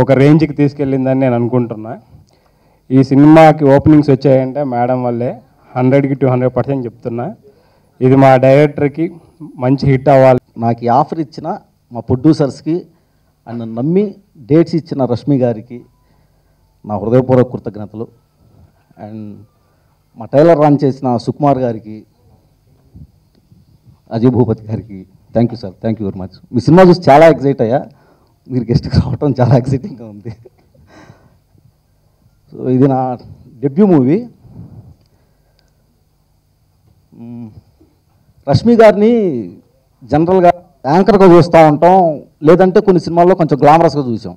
ఒక రేంజ్కి తీసుకెళ్ళిందని నేను అనుకుంటున్నా. ఈ సినిమాకి ఓపెనింగ్స్ వచ్చాయంటే మేడం వల్లే. 100కి 200% చెప్తున్నా. ఇది మా డైరెక్టర్కి మంచి హిట్ అవ్వాలి. నాకు ఈ ఆఫర్ ఇచ్చిన మా ప్రొడ్యూసర్స్కి అండ్ నమ్మి డేట్స్ ఇచ్చిన రష్మి గారికి నా హృదయపూర్వక కృతజ్ఞతలు. అండ్ మా టైలర్ రన్ చేసిన సుకుమార్ గారికి, అజయ్ భూపతి గారికి thank you sir, thank you very much. Me cinema చూసి చాలా ఎక్సైట్ అయ్యా. మీరు గెస్ట్కి రావటం చాలా ఎక్సైటింగ్గా ఉంది. సో ఇది నా డెబ్యూ మూవీ. రష్మి గారిని జనరల్గా యాంకర్గా చూస్తూ ఉంటాం, లేదంటే కొన్ని సినిమాల్లో కొంచెం గ్లామరస్గా చూసాం.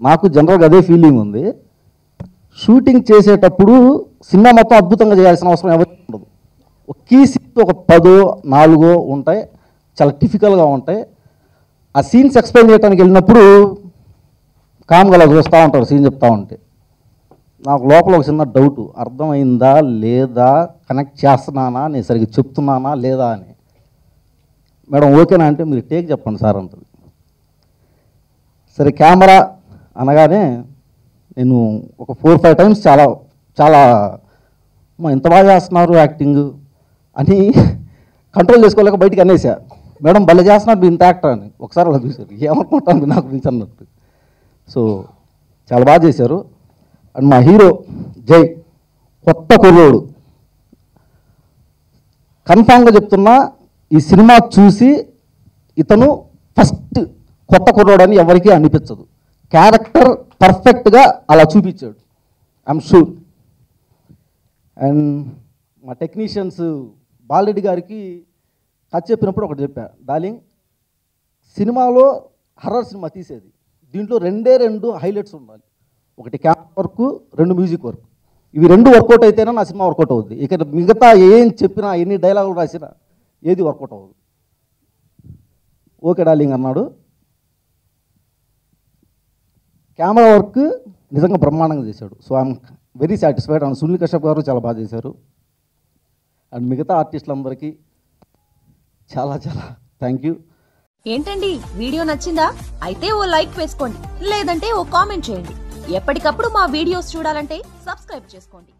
నాకు జనరల్గా అదే ఫీలింగ్ ఉంది. షూటింగ్ చేసేటప్పుడు సినిమా మొత్తం అద్భుతంగా చేయాల్సిన అవసరం ఎవరికి ఉండదు. ఒక కీ సీన్ ఒక 10 4 ఉంటాయి, చాలా టిపికల్గా ఉంటాయి. ఆ సీన్స్ ఎక్స్ప్లెయిన్ చేయడానికి వెళ్ళినప్పుడు కామ్గా అలా చూస్తూ ఉంటారు సీన్ చెప్తా ఉంటే. నాకు లోపల ఒక చిన్న డౌట్, అర్థమైందా లేదా, కనెక్ట్ చేస్తున్నానా, నేను సరిగ్గా చెప్తున్నానా లేదా అని. మేడం ఓకేనా అంటే మీరు టేక్ చెప్పండి సార్ అంటుంది. సరే కెమెరా అనగానే నేను ఒక 4-5 టైమ్స్ చాలా చాలా ఎంత బాగా చేస్తున్నారు యాక్టింగ్ అని కంట్రోల్ చేసుకోలేక బయటికి అనేసా. మేడం భలే చేస్తున్నారు మీరు ఇంత యాక్టర్ అని. ఒకసారి అలా చూశారు, ఏమనుకుంటాను నాకు గురించి అన్నట్టు. సో చాలా బాగా చేశారు. అండ్ మా హీరో జై కొత్త కుర్రోడు. కన్ఫామ్గా చెప్తున్నా, ఈ సినిమా చూసి ఇతను ఫస్ట్ కొత్త కుర్రోడు అని ఎవరికీ అనిపించదు. క్యారెక్టర్ పర్ఫెక్ట్గా అలా చూపించాడు, ఐఎమ్ షూర్. అండ్ మా టెక్నీషియన్స్ బాలరెడ్డి గారికి కథ చెప్పినప్పుడు ఒకటి చెప్పా, డార్లింగ్ సినిమాలో హర్రర్ సినిమా తీసేది, దీంట్లో 2 హైలైట్స్ ఉండాలి. ఒకటి కెమెరా వర్క్, 2 మ్యూజిక్ వర్క్. ఇవి 2 వర్కౌట్ అయితేనే నా సినిమా వర్కౌట్ అవుద్ది. ఇక మిగతా ఏం చెప్పినా, ఎన్ని డైలాగులు రాసినా ఏది వర్కౌట్ అవ్వదు. ఓకే డార్లింగ్ అన్నాడు. కెమెరా వర్క్ నిజంగా బ్రహ్మాండంగా చేశాడు. So I'm very satisfied. And Sunil Kashyap గారు చాలా బాగా చేశారు. అండ్ మిగతా ఆర్టిస్టులందరికీ చాలా చాలా థ్యాంక్ యూ. ఏంటండి వీడియో నచ్చిందా? అయితే ఓ లైక్ వేసుకోండి, లేదంటే ఓ కామెంట్ చేయండి. ఎప్పటికప్పుడు మా వీడియోస్ చూడాలంటే సబ్స్క్రైబ్ చేసుకోండి.